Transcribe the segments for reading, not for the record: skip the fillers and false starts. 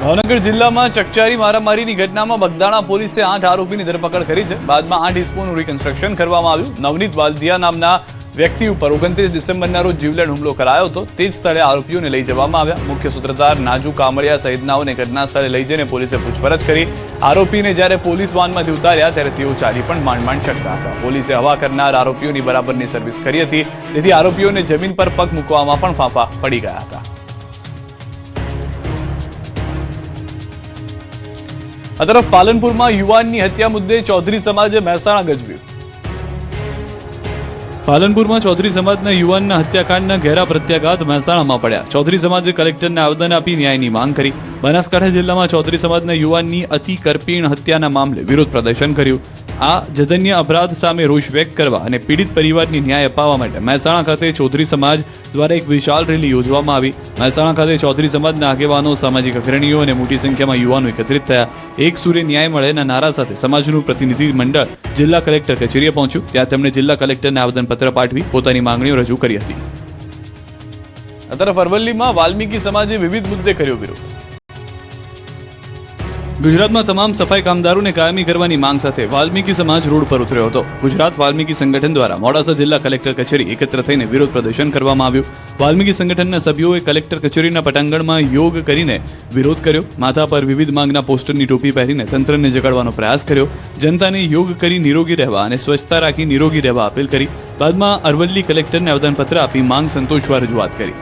ભાવનગર જિલ્લામાં ચકચારી મારામારીની ઘટનામાં બગદાણા પોલીસે 8 આરોપીની ધરપકડ કરી છે. બાદમાં 8 ઇસમોનું રિકન્સ્ટ્રક્શન કરવામાં આવ્યું. નવનીત વાલદિયા નામના વ્યક્તિ ઉપર 29 ડિસેમ્બરના રોજ જીવલેણ હુમલો કરાયો હતો. તે જ સ્થળે આરોપીઓને લઈ જવામાં આવ્યા. મુખ્ય સૂત્રધાર નાજુ કામળિયા સહિતનાઓને ઘટના સ્થળે લઈ જઈને પોલીસે પૂછપરછ કરી. આરોપીને જ્યારે પોલીસ વાનમાંથી ઉતાર્યા ત્યારે તેઓ ચાલી પણ માંડ શકતા હતા. પોલીસે હવા કરનાર આરોપીઓની બરાબરની સર્વિસ કરી હતી, તેથી આરોપીઓને જમીન પર પગ મૂકવામાં પણ ફાંફા પડી ગયા હતા. આ તરફ પાલનપુરમાં યુવાનની હત્યા મુદ્દે ચૌધરી સમાજે મહેસાણા ગજવ્યું. પાલનપુરમાં ચૌધરી સમાજના યુવાનના હત્યાકાંડના ઘેરા પ્રત્યાઘાત મહેસાણામાં પડ્યા. ચૌધરી સમાજે કલેક્ટરને આવેદન આપી ન્યાયની માંગ કરી. બનાસકાંઠા જિલ્લામાં ચૌધરી સમાજના યુવાનની અતિ કરપીણ હત્યાના મામલે વિરોધ પ્રદર્શન કર્યું. આ જધન્ય અપરાધ સામે રોષ વ્યક્ત કરવા અને પીડિત પરિવારને ન્યાય અપાવવા માટે મહેસાણા ખાતે ચૌધરી સમાજ દ્વારા એક વિશાળ રેલી યોજવામાં આવી. મહેસાણા ખાતે ચૌધરી સમાજના આગેવાનો, સામાજિક અગ્રણીઓ અને મોટી સંખ્યામાં યુવાનો એકત્રિત થયા. એક સૂરે ન્યાય મળેના નારા સાથે સમાજનું પ્રતિનિધિ મંડળ જિલ્લા કલેક્ટર કચેરીએ પહોંચ્યું. ત્યાં તેમણે જિલ્લા કલેક્ટરને આવેદનપત્ર પાઠવી પોતાની માંગણીઓ રજૂ કરી હતી. આ તરફ અરવલ્લીમાં વાલ્મીકી સમાજે વિવિધ મુદ્દે કર્યો વિરોધ. ગુજરાતમાં તમામ સફાઈ કામદારોને કાયમી કરવાની માંગ સાથે વાલ્મીકી સમાજ રોડ પર ઉતર્યો હતો. ગુજરાત વાલ્મીકી સંગઠન દ્વારા મોડાસા જિલ્લા કલેક્ટર કચેરી એકત્ર થઈને વિરોધ પ્રદર્શન કરવામાં આવ્યું. વાલ્મીકી સંગઠનના સભ્યોએ કલેક્ટર કચેરીના પટાંગણમાં યોગ કરીને વિરોધ કર્યો. માથા પર વિવિધ માંગના પોસ્ટરની ટોપી પહેરીને તંત્રને જગાડવાનો પ્રયાસ કર્યો. જનતાને યોગ કરી નિરોગી રહેવા અને સ્વચ્છતા રાખી નિરોગી રહેવા અપીલ કરી. બાદમાં અરવલ્લી કલેક્ટરને આવેદનપત્ર આપી માંગ સંતોષવા રજૂઆત કરી.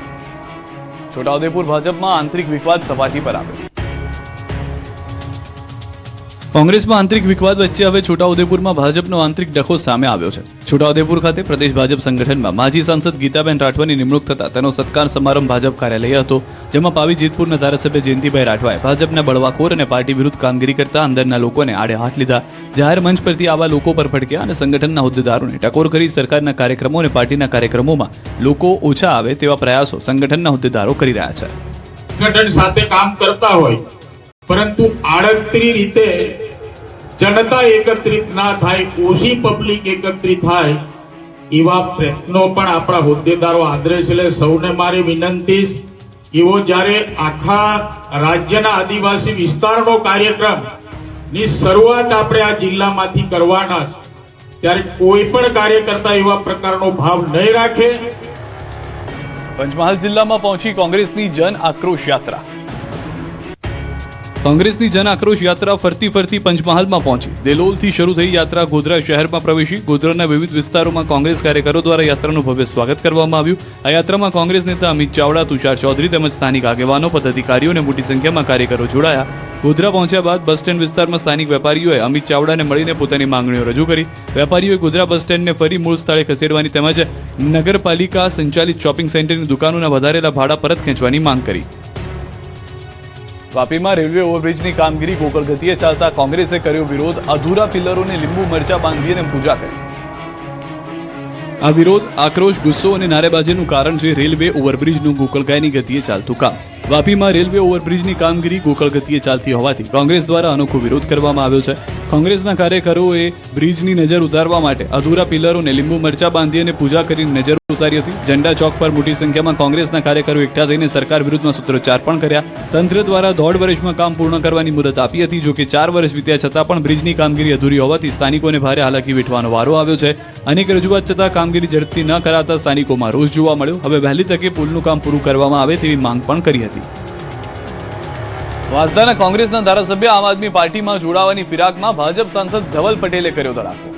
છોટાઉદેપુર ભાજપમાં આંતરિક વિવાદ સપાટી પર આવ્યો. કોંગ્રેસમાં આંતરિક વિવાદ વચ્ચે હવે છોટાઉદેપુરમાં ભાજપનો આંતરિક ડખો સામે આવ્યો છે. છોટાઉદેપુર ખાતે પ્રદેશ ભાજપ સંગઠનમાં માજી સાંસદ ગીતાબેન રાઠવાની નિમણૂક થતા તેનો સત્કાર સમારંભ ભાજપ કાર્યાલય હતો, જેમાં પાવી જેતપુરના ધારાસભ્ય જયંતિભાઈ રાઠવાએ ભાજપના બળવાખોર અને પાર્ટી વિરુદ્ધ કામગીરી કરતા અંદરના લોકોને આડે હાથ લીધા. જાહેર મંચ પરથી આવા લોકો પર ફટક્યા અને સંગઠનના હોદ્દેદારોને ટકોર કરી સરકારના કાર્યક્રમો અને પાર્ટીના કાર્યક્રમોમાં લોકો ઓછા આવે તેવા પ્રયાસો સંગઠનના હોદ્દેદારો કરી રહ્યા છે. સંગઠન સાથે કામ કરતા હોય પરંતુ આડકતરી રીતે જનતા એકત્રિત ના થાય, ઓછી પબ્લિક એકત્રિત થાય એવા પ્રયત્નો પણ આપણા હોદ્દેદારો આદરે છે. એટલે સૌને મારી વિનંતી, એવો જ્યારે આખા રાજ્યના આદિવાસી વિસ્તારનો કાર્યક્રમ ની શરૂઆત આપણે આ જિલ્લામાંથી કરવાના, ત્યારે કોઈ પણ કાર્યકર્તા એવા પ્રકારનો ભાવ નહીં રાખે. પંચમહાલ જિલ્લામાં પહોંચી કોંગ્રેસની જન આક્રોશ યાત્રા. કોંગ્રેસની જન આક્રોશ યાત્રા ફરતી પંચમહાલમાં પહોંચી. દેલોલથી શરૂ થઈ યાત્રા ગોધરા શહેરમાં પ્રવેશી. ગોધરાના વિવિધ વિસ્તારોમાં કોંગ્રેસ કાર્યકરો દ્વારા યાત્રાનું ભવ્ય સ્વાગત કરવામાં આવ્યું. આ યાત્રામાં કોંગ્રેસ નેતા અમિત ચાવડા, તુષાર ચૌધરી તેમજ સ્થાનિક આગેવાનો, પદાધિકારીઓ અને મોટી સંખ્યામાં કાર્યકરો જોડાયા. ગોધરા પહોંચ્યા બાદ બસ સ્ટેન્ડ વિસ્તારમાં સ્થાનિક વેપારીઓએ અમિત ચાવડાને મળીને પોતાની માંગણીઓ રજૂ કરી. વેપારીઓએ ગોધરા બસ સ્ટેન્ડને ફરી મૂળ સ્થળે ખસેડવાની તેમજ નગરપાલિકા સંચાલિત શોપિંગ સેન્ટરની દુકાનોના વધારેલા ભાડા પરત ખેંચવાની માંગ કરી. વાપીમાં રેલવે ઓવરબ્રિજની કામગીરી ગોકળ ગતિએ ચાલતા કોંગ્રેસે કર્યો વિરોધ. અધૂરા પિલ્લરોને લીંબુ મરચા બાંધીને પૂજા કરી. આ વિરોધ, આક્રોશ, ગુસ્સો અને નારેબાજીનું કારણ છે રેલવે ઓવરબ્રિજનું ગોકળગાયની ગતિએ ચાલતું કામ. વાપીમાં રેલવે ઓવરબ્રિજની કામગીરી ગોકળ ગતિએ ચાલતી હોવાથી કોંગ્રેસ દ્વારા અનોખો વિરોધ કરવામાં આવ્યો છે. કોંગ્રેસના કાર્યકરોએ બ્રિજની નજર ઉતારવા માટે અધૂરા પિલ્લરોને લીંબુ મરચા બાંધી અને પૂજા કરીને નજર ઉતારી હતી. ઝંડા ચોક પર મોટી સંખ્યામાં કોંગ્રેસના કાર્યકરો એકઠા થઈને સરકાર વિરુદ્ધમાં સૂત્રોચ્ચાર પણ કર્યા. તંત્ર દ્વારા 1.5 વર્ષમાં કામ પૂર્ણ કરવાની મુદત આપી હતી. જોકે 4 વર્ષ વીત્યા છતાં પણ બ્રિજની કામગીરી અધૂરી હોવાથી સ્થાનિકોને ભારે હાલાકી વેઠવાનો વારો આવ્યો છે. અનેક રજૂઆત છતાં કામગીરી ઝડપથી ન કરાતા સ્થાનિકોમાં રોષ જોવા મળ્યો. હવે વહેલી તકે પુલનું કામ પૂરું કરવામાં આવે તેવી માંગ પણ કરી હતી. વાંસદાના કોંગ્રેસના ધારાસભ્ય આમ આદમી પાર્ટીમાં જોડાવાની ફિરાકમાં ભાજપ સાંસદ ધવલ પટેલે કર્યો ધડાકો.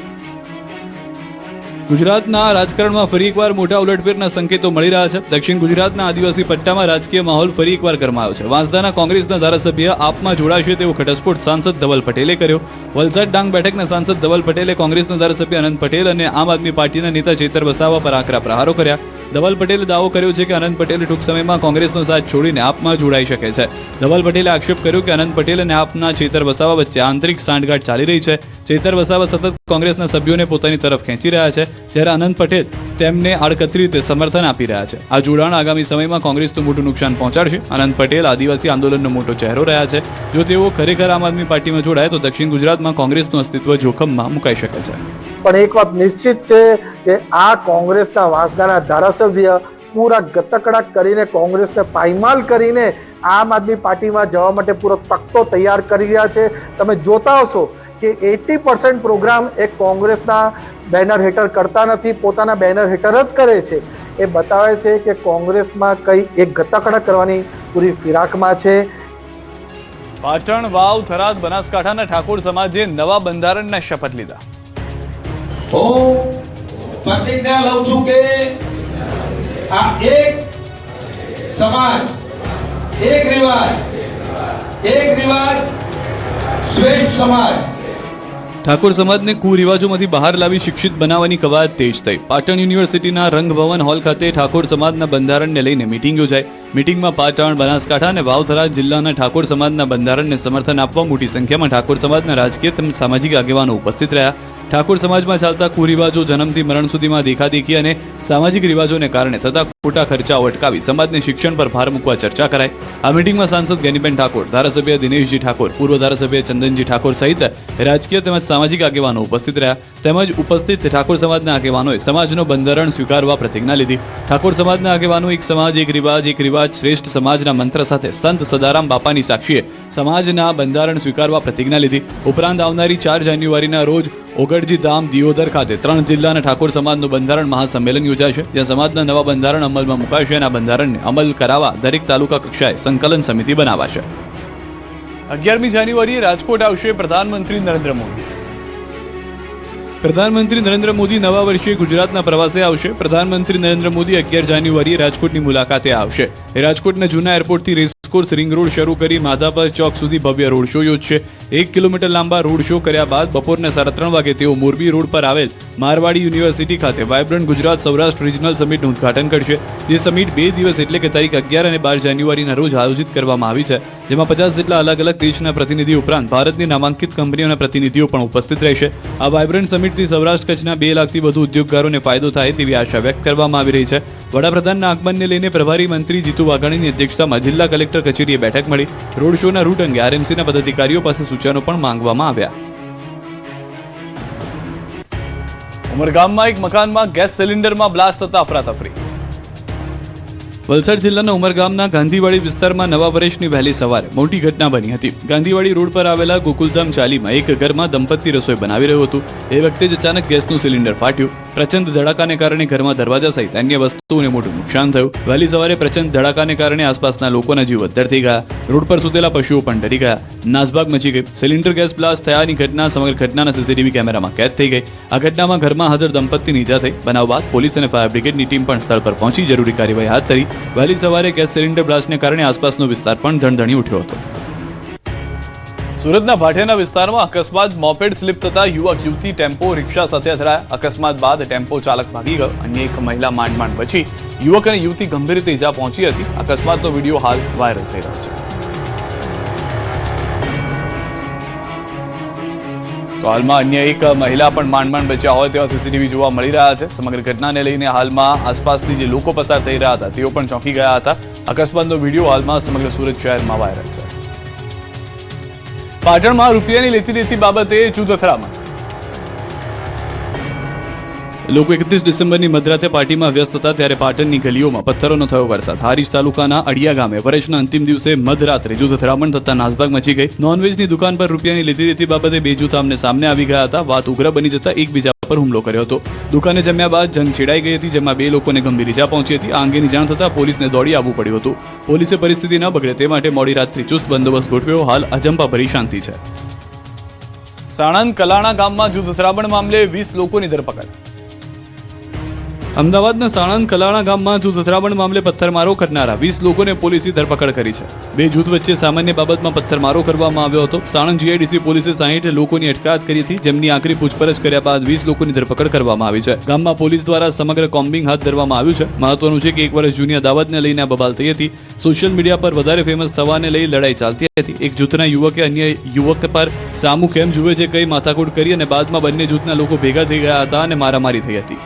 ગુજરાતના રાજકારણમાં ફરી એકવાર મોટા ઉલટફેરના સંકેતો મળી રહ્યા છે. દક્ષિણ ગુજરાતના આદિવાસી પટ્ટામાં રાજકીય માહોલ ફરી એકવાર ગરમાયો છે. વાંસદાના કોંગ્રેસના ધારાસભ્ય આપમાં જોડાશે તેવો ઘટસ્ફોટ સાંસદ ધવલ પટેલે કર્યો. વલસાડ ડાંગ બેઠકના સાંસદ ધવલ પટેલે કોંગ્રેસના ધારાસભ્ય અનંત પટેલ અને આમ આદમી પાર્ટીના નેતા ચેતર વસાવા પર આકરા પ્રહારો કર્યા. ધવલ પટેલે દાવો કર્યો છે કે અનંત પટેલ ટૂંક સમયમાં કોંગ્રેસનો સાથ છોડીને આપમાં જોડાઈ શકે છે. ધવલ પટેલે આક્ષેપ કર્યો કે અનંત પટેલ અને આપના ચેતર વસાવા વચ્ચે આંતરિક સાંઠગાંઠ ચાલી રહી છે. ચેતર વસાવા સતત કોંગ્રેસના સભ્યોને પોતાની તરફ ખેંચી રહ્યા છે, જ્યારે અનંત પટેલ તેમને આડકતરી રીતે સમર્થન આપી રહ્યા છે. આ જોડાણ આગામી સમયમાં કોંગ્રેસનું મોટું નુકસાન પહોંચાડશે. અનંત પટેલ આદિવાસી આંદોલનનો મોટો ચહેરો રહ્યા છે. જો તેઓ ખરેખર આમ આદમી પાર્ટીમાં જોડાય તો દક્ષિણ ગુજરાતમાં કોંગ્રેસનું અસ્તિત્વ જોખમમાં મુકાઈ શકે છે. પણ એક વાત નિશ્ચિત છે કે આ કોંગ્રેસના વાંસદાના ધારાસભ્ય પૂરા ગતકડા કરીને કોંગ્રેસને પાયમાલ કરીને આમ આદમી પાર્ટીમાં જવા માટે પૂરો તખ્તો તૈયાર કરી રહ્યા છે. તમે જોતા હશો કે 80% પ્રોગ્રામ એ કોંગ્રેસના બેનર હેઠળ કરતા નથી, પોતાના બેનર હેઠળ જ કરે છે. એ બતાવે છે કે કોંગ્રેસમાં કઈ એક ગતકડા કરવાની પૂરી ફિરાકમાં છે. પાટણ, વાવ, થરાદ, બનાસકાંઠાના ઠાકોર સમાજે નવા બંધારણના શપથ લીધા. હું પ્રતિજ્ઞા લઉં છું કે આ એક સમાજ, એક રિવાજ શ્રેષ્ઠ સમાજ. ઠાકોર સમાજને કુરિવાજોમાંથી બહાર લાવી શિક્ષિત બનાવવાની કવાયત તેજ થઈ. પાટણ યુનિવર્સિટીના રંગભવન હોલ ખાતે ઠાકોર સમાજના બંધારણને લઈને મીટિંગ યોજાઈ. મીટિંગમાં પાટણ, બનાસકાંઠા અને વાવ થરાદ જિલ્લાના ઠાકોર સમાજના બંધારણને સમર્થન આપવા મોટી સંખ્યામાં ઠાકોર સમાજના રાજકીય તેમજ સામાજિક આગેવાનો ઉપસ્થિત રહ્યા. ઠાકોર સમાજમાં ચાલતા કુરિવાજો, જન્મથી મરણ સુધીમાં દેખાદેખી અને સામાજિક રિવાજોને કારણે થતા ખોટા ખર્ચાઓ અટકાવી સમાજને શિક્ષણ પર ભાર મૂકવા ચર્ચા કરાઈ. આ મીટિંગમાં સાંસદ ગેનીબેન ઠાકોર, ધારાસભ્ય દિનેશજી ઠાકોર, પૂર્વ ધારાસભ્ય ચંદનજી ઠાકોર સહિત રાજકીય તેમજ સામાજિક આગેવાનો ઉપસ્થિત રહ્યા. તેમજ ઉપસ્થિત ઠાકોર સમાજના આગેવાનોએ સમાજનો બંધારણ સ્વીકારવા પ્રતિજ્ઞા લીધી. ઠાકોર સમાજના આગેવાનો એક સમાજ એક રિવાજ શ્રેષ્ઠ સમાજના મંત્ર સાથે સંત સદારામ બાપાની સાક્ષીએ સમાજના બંધારણ સ્વીકારવા પ્રતિજ્ઞા લીધી. ઉપરાંત આવનારી 4 જાન્યુઆરીના રોજ ઓગળજી ધામ, દિયોદર ખાતે 3 જિલ્લાના ઠાકોર સમાજનું બંધારણ મહાસંમેલન યોજાશે. ત્યાં સમાજના નવા બંધારણ અમલમાં મુકાશે અને આ બંધારણને અમલ કરાવવા દરેક તાલુકા કક્ષાએ સંકલન સમિતિ બનાવાશે. 11મી જાન્યુઆરીએ રાજકોટ આવશે પ્રધાનમંત્રી નરેન્દ્ર મોદી. પ્રધાનમંત્રી નરેન્દ્ર મોદી નવા વર્ષે ગુજરાતના પ્રવાસે આવશે. પ્રધાનમંત્રી નરેન્દ્ર મોદી 11 જાન્યુઆરીએ રાજકોટની મુલાકાતે આવશે. રાજકોટના જૂના એરપોર્ટથી રેસકોર્સ રિંગ રોડ શરૂ કરી માધાપર ચોક સુધી ભવ્ય રોડ શો યોજશે. 1 કિલોમીટર લાંબા રોડ શો કર્યા બાદ બપોરના 3:30 વાગે તેઓ મોરબી રોડ પર આવેલ મારવાડી યુનિવર્સિટી ખાતે વાયબ્રન્ટ ગુજરાત સૌરાષ્ટ્ર રિજનલ સમિટનું ઉદઘાટન કરશે. જે સમિટ 2 દિવસ એટલે કે તારીખ 11 અને 12 જાન્યુઆરીના રોજ આયોજિત કરવામાં આવી છે, જેમાં 50 જેટલા અલગ અલગ દેશના પ્રતિનિધિ ઉપરાંત ભારતની નામાંકિત કંપનીઓના પ્રતિનિધિઓ પણ ઉપસ્થિત રહેશે. આ વાયબ્રન્ટ સમિટથી સૌરાષ્ટ્ર કચ્છના 2 લાખથી વધુ ઉદ્યોગકારોને ફાયદો થાય તેવી આશા વ્યક્ત કરવામાં આવી રહી છે. વડાપ્રધાનના આગમનને લઈને પ્રભારી મંત્રી જીતુ વાઘાણીની અધ્યક્ષતામાં જિલ્લા કલેક્ટર કચેરીએ બેઠક મળી. રોડ શોના રૂટ અંગે આરએમસીના પદાધિકારીઓ પાસે સૂચનો પણ માંગવામાં આવ્યા. ઉમરગામમાં એક મકાનમાં ગેસ સિલિન્ડરમાં બ્લાસ્ટ થતા અફરાતફરી. વલસાડ જિલ્લાના ઉમરગામના ગાંધીવાડી વિસ્તારમાં નવા વર્ષની વહેલી સવારે મોટી ઘટના બની હતી. ગાંધીવાડી રોડ પર આવેલા ગોકુલધામ ચાલીમાં એક ઘરમાં દંપતી રસોઈ બનાવી રહ્યું હતું. એ વખતે જ અચાનક ગેસનું સિલિન્ડર ફાટ્યું. પ્રચંડ ધડાકાને કારણે ઘરમાં દરવાજા સહિત અન્ય વસ્તુઓને મોટું નુકસાન થયું. વહેલી સવારે પ્રચંડ ધડાકાને કારણે આસપાસના લોકોના જીવ અદ્ધર થઈ ગયા. રોડ પર સૂતેલા પશુઓ પણ ડરી ગયા. નાસભાગ મચી ગઈ. સિલિન્ડર ગેસ બ્લાસ્ટ થયાની ઘટના સમગ્ર ઘટનાના સીસીટીવી કેમેરામાં કેદ થઈ ગઈ. આ ઘટનામાં ઘરમાં હાજર દંપતીની ઈજા થઈ. બનાવ બાદ પોલીસ અને ફાયર બ્રિગેડની ટીમ પણ સ્થળ પર પહોંચી જરૂરી કાર્યવાહી હાથ ધરી. વહેલી સવારે ગેસ સિલિન્ડર બ્લાસ્ટને કારણે આસપાસનો વિસ્તાર પણ ધણધણી ઉઠ્યો હતો. સુરતના ભાટિયાના વિસ્તારમાં અકસ્માત, મોપેડ સ્લીપ થતા યુવક યુવતી ટેમ્પો રિક્ષા સાથે અથડાયા. અકસ્માત બાદ ટેમ્પો ચાલક ભાગી ગયો. અન્ય એક મહિલા માંડ બચી. યુવક અને યુવતી ગંભીર રીતે ઈજા પહોંચી હતી. અકસ્માતનો વિડીયો હાલ વાયરલ થઈ રહ્યો છે. તો હાલમાં અન્ય એક મહિલા પણ માંડ બચ્યા હોય તેવા સીસીટીવી જોવા મળી રહ્યા છે. સમગ્ર ઘટનાને લઈને હાલમાં આસપાસથી જે લોકો પસાર થઈ રહ્યા હતા તેઓ પણ ચોંકી ગયા હતા. અકસ્માતનો વિડીયો હાલમાં સમગ્ર સુરત શહેરમાં વાયરલ છે. પાટણમાં રૂપિયાની લેતી દેતી બાબતે જૂથ અથડામણ. લોકો 31 ડિસેમ્બરની મધરાતે પાર્ટીમાં વ્યસ્ત હતા ત્યારે પાટણની ગલીઓમાં પથ્થરોનો થયો વરસાદ. હારીજ તાલુકાના અડિયા ગામે વર્ષના અંતિમ દિવસે મધરાત્રે જૂથ અથડામણ થતા નાસભાગ મચી ગઈ. નોનવેજની દુકાન પર રૂપિયાની લેતી દેતી બાબતે 2 જૂથ આમને સામને આવી ગયા હતા. વાત ઉગ્ર બની જતા એકબીજા પર હુમલો કર્યો હતો. દુકાને જમ્યા બાદ જંગ છેડાઈ ગઈ હતી, જેમાં 2 લોકોને ગંભીર ઈજા પહોંચી હતી. આ અંગેની જાણ થતાં પોલીસને દોડી આવવું પડ્યું હતું. પોલીસે પરિસ્થિતિ ન બગડે તે માટે મોડી રાત્રિ ચુસ્ત બંદોબસ્ત ગોઠવ્યો. હાલ અજંપાભરી શાંતિ છે. સાણંદ કલાણા ગામમાં જૂથ અથડામણ મામલે 20 લોકોની ધરપકડ. અમદાવાદના સાણંદ કલાણા ગામમાં જૂથ અથડામણ મામલે પથ્થરમારો કરનારા 20 લોકોને પોલીસે ધરપકડ કરી છે. 2 જૂથ વચ્ચે સામાન્ય બાબતમાં પથ્થરમારો કરવામાં આવ્યો હતો. સાણંદ જીઆઈડીસી પોલીસે 60 લોકોની અટકાયત કરી હતી, જેમની આખરી પૂછપરછ કર્યા બાદ 20 લોકોની ધરપકડ કરવામાં આવી છે. ગામમાં પોલીસ દ્વારા સમગ્ર કોમ્બિંગ હાથ ધરવામાં આવ્યું છે. મહત્વનું છે કે 1 વર્ષ જૂની અદાવતને લઈને આ બબાલ થઈ હતી. સોશિયલ મીડિયા પર વધારે ફેમસ થવાને લઈ લડાઈ ચાલતી હતી. એક જૂથના યુવકે અન્ય યુવક પર સામુ કેમ જુએ છે કઈ માથાકૂટ કરી અને બાદમાં બંને જૂથના લોકો ભેગા થઈ ગયા હતા અને મારામારી થઈ હતી.